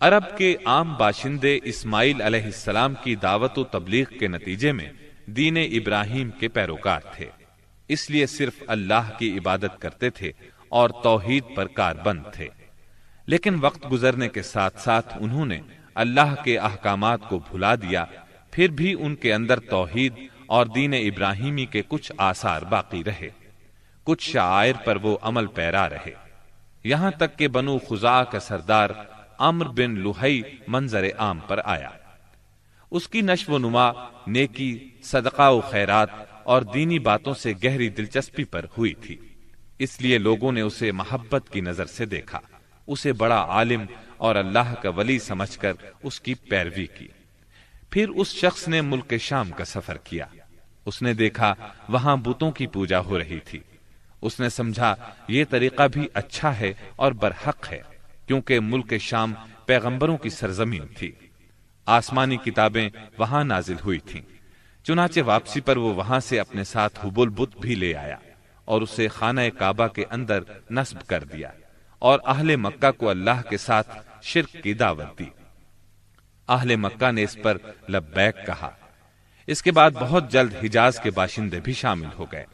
عرب کے عام باشندے اسماعیل علیہ السلام کی دعوت و تبلیغ کے نتیجے میں دین ابراہیم کے پیروکار تھے، اس لیے صرف اللہ کی عبادت کرتے تھے اور توحید پر کاربند تھے۔ لیکن وقت گزرنے کے ساتھ ساتھ انہوں نے اللہ کے احکامات کو بھلا دیا، پھر بھی ان کے اندر توحید اور دین ابراہیمی کے کچھ آثار باقی رہے، کچھ شعائر پر وہ عمل پیرا رہے، یہاں تک کہ بنو خزاعہ کا سردار عمرو بن لوہی منظر عام پر آیا۔ اس کی نشو و نما نیکی، صدقہ و خیرات اور دینی باتوں سے گہری دلچسپی پر ہوئی تھی، اس لیے لوگوں نے اسے محبت کی نظر سے دیکھا، اسے بڑا عالم اور اللہ کا ولی سمجھ کر اس کی پیروی کی۔ پھر اس شخص نے ملک شام کا سفر کیا، اس نے دیکھا وہاں بتوں کی پوجا ہو رہی تھی، اس نے سمجھا یہ طریقہ بھی اچھا ہے اور برحق ہے، کیونکہ ملک شام پیغمبروں کی سرزمین تھی، آسمانی کتابیں وہاں نازل ہوئی تھیں۔ چنانچہ واپسی پر وہ وہاں سے اپنے ساتھ حبل بت بھی لے آیا اور اسے خانہ کعبہ کے اندر نصب کر دیا اور اہل مکہ کو اللہ کے ساتھ شرک کی دعوت دی۔ اہل مکہ نے اس پر لبیک کہا۔ اس کے بعد بہت جلد حجاز کے باشندے بھی شامل ہو گئے،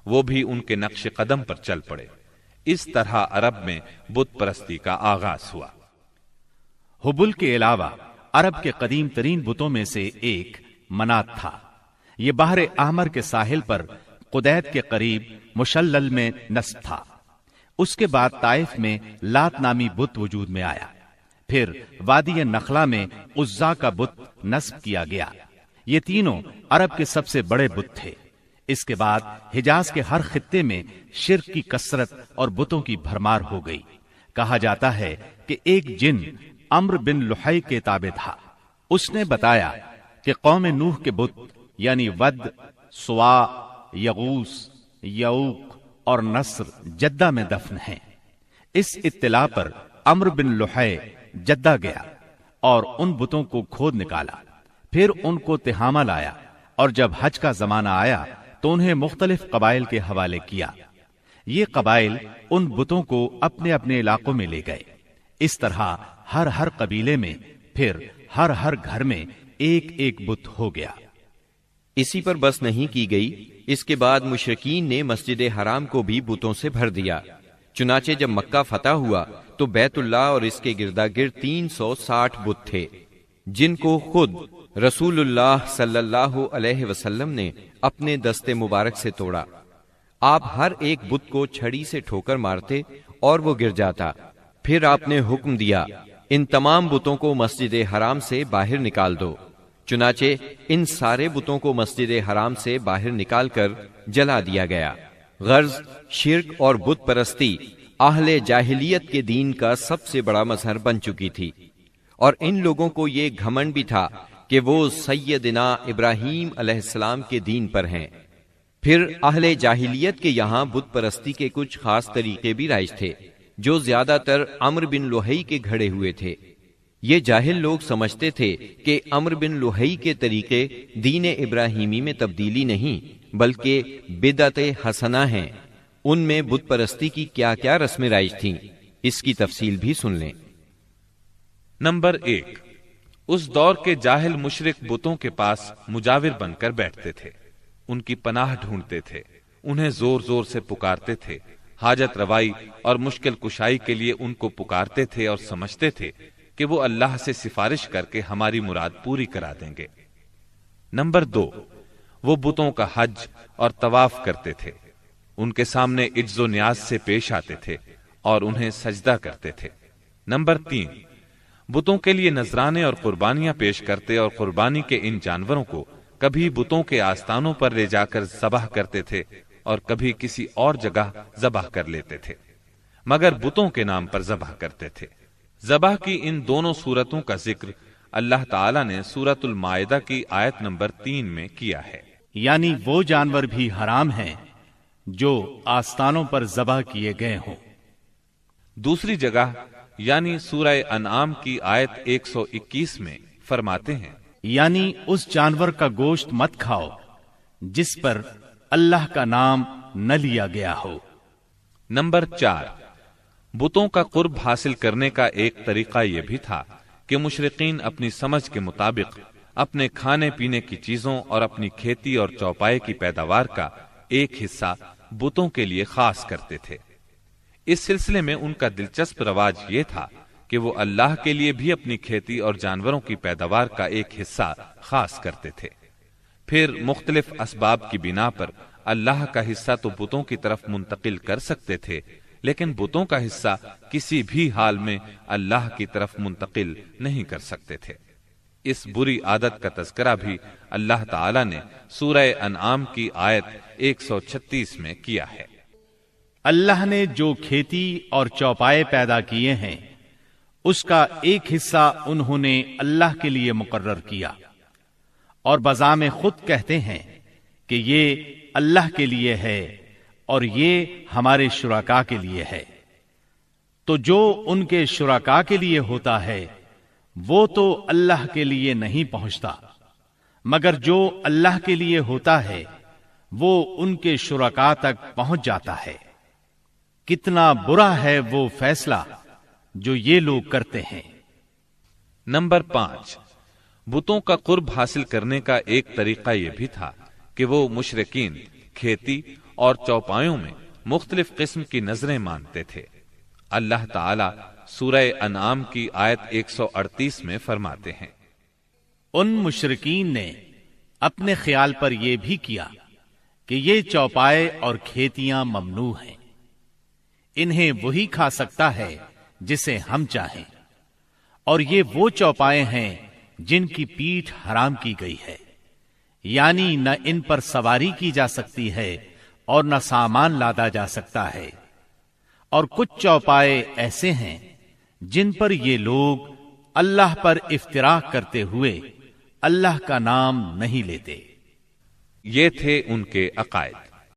وہ بھی ان کے نقش قدم پر چل پڑے۔ اس طرح عرب میں بت پرستی کا آغاز ہوا۔ حبل کے علاوہ عرب کے قدیم ترین بتوں میں سے ایک منات تھا۔ یہ بحر احمر کے ساحل پر قدید کے قریب مشلل میں نصب تھا۔ اس کے بعد طائف میں لات نامی بت وجود میں آیا، پھر وادی نخلا میں عزا کا بت نصب کیا گیا۔ یہ تینوں عرب کے سب سے بڑے بت تھے۔ اس کے بعد حجاز کے ہر خطے میں شرک کی کثرت اور بتوں کی بھرمار ہو گئی۔ کہا جاتا ہے کہ ایک جن عمرو بن لوہی کے تابع تھا، اس نے بتایا کہ قوم نوح کے بت یعنی ود، سوا، یغوث، یعوق اور نصر جدہ میں دفن ہیں۔ اس اطلاع پر عمرو بن لوہی جدہ گیا اور ان بتوں کو کھود نکالا، پھر ان کو تہامہ لایا، اور جب حج کا زمانہ آیا تو انہیں مختلف قبائل کے حوالے کیا۔ یہ قبائل ان بتوں کو اپنے اپنے علاقوں میں لے گئے۔ اس طرح ہر قبیلے میں پھر ہر گھر میں ایک ایک بت ہو گیا۔ اسی پر بس نہیں کی گئی، اس کے بعد مشرکین نے مسجد حرام کو بھی بتوں سے بھر دیا۔ چنانچہ جب مکہ فتح ہوا تو بیت اللہ اور اس کے گردا گرد 360 بت تھے، جن کو خود رسول اللہ صلی اللہ علیہ وسلم نے اپنے دست مبارک سے توڑا۔ آپ ہر ایک بت کو چھڑی سے ٹھوکر مارتے اور وہ گر جاتا۔ پھر آپ نے حکم دیا، ان تمام بتوں کو مسجد حرام سے باہر نکال دو۔ چنانچہ ان سارے بتوں کو مسجد حرام سے باہر نکال کر جلا دیا گیا۔ غرض شرک اور بت پرستی اہل جاہلیت کے دین کا سب سے بڑا مظہر بن چکی تھی، اور ان لوگوں کو یہ گھمنڈ بھی تھا کہ وہ سیدنا ابراہیم علیہ السلام کے دین پر ہیں۔ پھر اہل جاہلیت کے یہاں بت پرستی کے کچھ خاص طریقے بھی رائج تھے، جو زیادہ تر عمرو بن لوہی کے گھڑے ہوئے تھے۔ یہ جاہل لوگ سمجھتے تھے کہ عمرو بن لوہی کے طریقے دین ابراہیمی میں تبدیلی نہیں بلکہ بدعت حسنہ ہیں۔ ان میں بت پرستی کی کیا کیا رسمیں رائج تھیں، اس کی تفصیل بھی سن لیں۔ نمبر 1، اس دور کے جاہل مشرک بتوں کے پاس مجاور بن کر بیٹھتے تھے، ان کی پناہ ڈھونڈتے تھے، انہیں زور زور سے پکارتے تھے، حاجت روائی اور مشکل کشائی کے لیے ان کو پکارتے تھے اور سمجھتے تھے کہ وہ اللہ سے سفارش کر کے ہماری مراد پوری کرا دیں گے۔ نمبر 2، وہ بتوں کا حج اور طواف کرتے تھے، ان کے سامنے عجز و نیاز سے پیش آتے تھے اور انہیں سجدہ کرتے تھے۔ نمبر 3، بتوں کے لیے نذرانے اور قربانیاں پیش کرتے اور قربانی کے ان جانوروں کو کبھی بتوں کے آستانوں پر لے جا کر ذبح کرتے تھے اور کبھی کسی اور جگہ ذبح کر لیتے تھے، مگر بتوں کے نام پر ذبح کرتے تھے۔ ذبح کی ان دونوں صورتوں کا ذکر اللہ تعالیٰ نے سورۃ المائدہ کی آیت نمبر 3 میں کیا ہے، یعنی وہ جانور بھی حرام ہیں جو آستانوں پر ذبح کیے گئے ہوں۔ دوسری جگہ یعنی سورہ انعام کی آیت 121 میں فرماتے ہیں، یعنی اس جانور کا گوشت مت کھاؤ جس پر اللہ کا نام نہ لیا گیا ہو۔ نمبر 4، بتوں کا قرب حاصل کرنے کا ایک طریقہ یہ بھی تھا کہ مشرقین اپنی سمجھ کے مطابق اپنے کھانے پینے کی چیزوں اور اپنی کھیتی اور چوپائے کی پیداوار کا ایک حصہ بتوں کے لیے خاص کرتے تھے۔ اس سلسلے میں ان کا دلچسپ رواج یہ تھا کہ وہ اللہ کے لیے بھی اپنی کھیتی اور جانوروں کی پیداوار کا ایک حصہ خاص کرتے تھے۔ پھر مختلف اسباب کی بنا پر اللہ کا حصہ تو بتوں کی طرف منتقل کر سکتے تھے، لیکن بتوں کا حصہ کسی بھی حال میں اللہ کی طرف منتقل نہیں کر سکتے تھے۔ اس بری عادت کا تذکرہ بھی اللہ تعالی نے سورہ انعام کی آیت 136 میں کیا ہے۔ اللہ نے جو کھیتی اور چوپائے پیدا کیے ہیں اس کا ایک حصہ انہوں نے اللہ کے لیے مقرر کیا، اور بذام خود کہتے ہیں کہ یہ اللہ کے لیے ہے اور یہ ہمارے شرکاء کے لیے ہے۔ تو جو ان کے شرکاء کے لیے ہوتا ہے وہ تو اللہ کے لیے نہیں پہنچتا، مگر جو اللہ کے لیے ہوتا ہے وہ ان کے شرکاء تک پہنچ جاتا ہے۔ کتنا برا ہے وہ فیصلہ جو یہ لوگ کرتے ہیں۔ نمبر 5، بتوں کا قرب حاصل کرنے کا ایک طریقہ یہ بھی تھا کہ وہ مشرکین کھیتی اور چوپایوں میں مختلف قسم کی نظریں مانتے تھے۔ اللہ تعالی سورہ انعام کی آیت 138 میں فرماتے ہیں، ان مشرکین نے اپنے خیال پر یہ بھی کیا کہ یہ چوپائے اور کھیتیاں ممنوع ہیں، انہیں وہی کھا سکتا ہے جسے ہم چاہیں، اور یہ وہ چوپائے ہیں جن کی پیٹھ حرام کی گئی ہے، یعنی نہ ان پر سواری کی جا سکتی ہے اور نہ سامان لادا جا سکتا ہے، اور کچھ چوپائے ایسے ہیں جن پر یہ لوگ اللہ پر افتراء کرتے ہوئے اللہ کا نام نہیں لیتے۔ یہ تھے ان کے عقائد۔